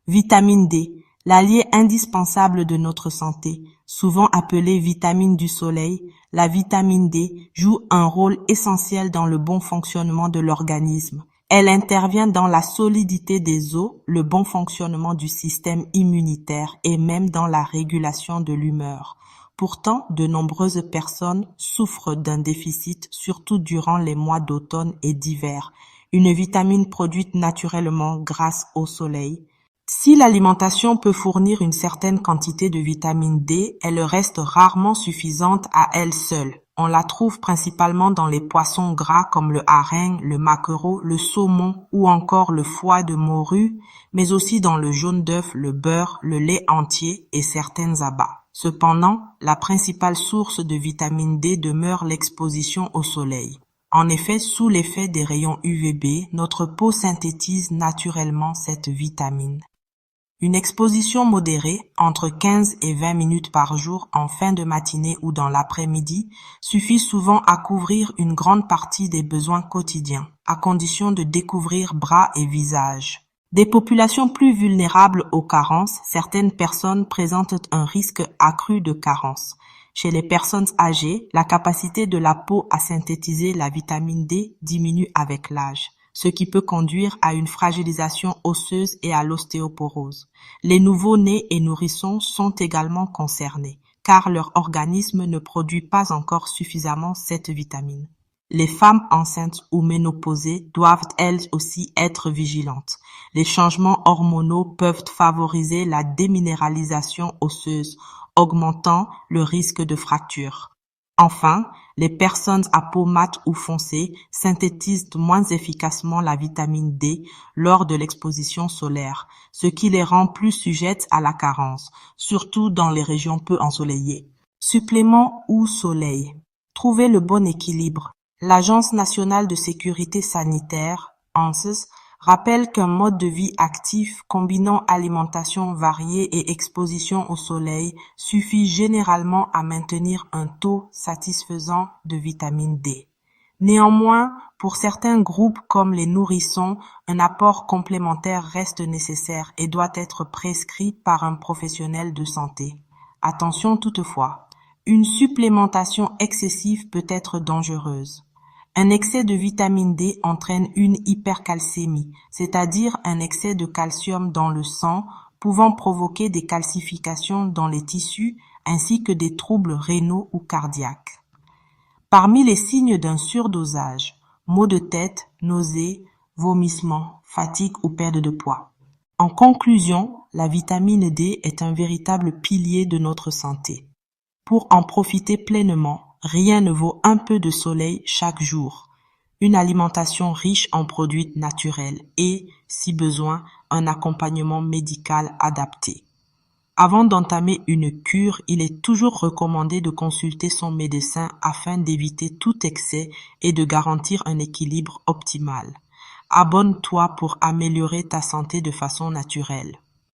Vitamine D, l'allié indispensable de notre santé, souvent appelée vitamine du soleil, la vitamine D joue un rôle essentiel dans le bon fonctionnement de l'organisme. Elle intervient dans la solidité des os, le bon fonctionnement du système immunitaire et même dans la régulation de l'humeur. Pourtant, de nombreuses personnes souffrent d'un déficit, surtout durant les mois d'automne et d'hiver. Une vitamine produite naturellement grâce au soleil. Si l'alimentation peut fournir une certaine quantité de vitamine D, elle reste rarement suffisante à elle seule. On la trouve principalement dans les poissons gras comme le hareng, le maquereau, le saumon ou encore le foie de morue, mais aussi dans le jaune d'œuf, le beurre, le lait entier et certains abats. Cependant, la principale source de vitamine D demeure l'exposition au soleil. En effet, sous l'effet des rayons UVB, notre peau synthétise naturellement cette vitamine. Une exposition modérée, entre 15 et 20 minutes par jour en fin de matinée ou dans l'après-midi, suffit souvent à couvrir une grande partie des besoins quotidiens, à condition de découvrir bras et visage. Des populations plus vulnérables aux carences, certaines personnes présentent un risque accru de carence. Chez les personnes âgées, la capacité de la peau à synthétiser la vitamine D diminue avec l'âge, ce qui peut conduire à une fragilisation osseuse et à l'ostéoporose. Les nouveau-nés et nourrissons sont également concernés, car leur organisme ne produit pas encore suffisamment cette vitamine. Les femmes enceintes ou ménopausées doivent elles aussi être vigilantes. Les changements hormonaux peuvent favoriser la déminéralisation osseuse, augmentant le risque de fracture. Enfin, les personnes à peau mate ou foncée synthétisent moins efficacement la vitamine D lors de l'exposition solaire, ce qui les rend plus sujettes à la carence, surtout dans les régions peu ensoleillées. Suppléments ou soleil. Trouvez le bon équilibre. L'Agence nationale de sécurité sanitaire, ANSES, rappelle qu'un mode de vie actif combinant alimentation variée et exposition au soleil suffit généralement à maintenir un taux satisfaisant de vitamine D. Néanmoins, pour certains groupes comme les nourrissons, un apport complémentaire reste nécessaire et doit être prescrit par un professionnel de santé. Attention toutefois, une supplémentation excessive peut être dangereuse. Un excès de vitamine D entraîne une hypercalcémie, c'est-à-dire un excès de calcium dans le sang, pouvant provoquer des calcifications dans les tissus ainsi que des troubles rénaux ou cardiaques. Parmi les signes d'un surdosage, maux de tête, nausées, vomissements, fatigue ou perte de poids. En conclusion, la vitamine D est un véritable pilier de notre santé. Pour en profiter pleinement, rien ne vaut un peu de soleil chaque jour, une alimentation riche en produits naturels et, si besoin, un accompagnement médical adapté. Avant d'entamer une cure, il est toujours recommandé de consulter son médecin afin d'éviter tout excès et de garantir un équilibre optimal. Abonne-toi pour améliorer ta santé de façon naturelle.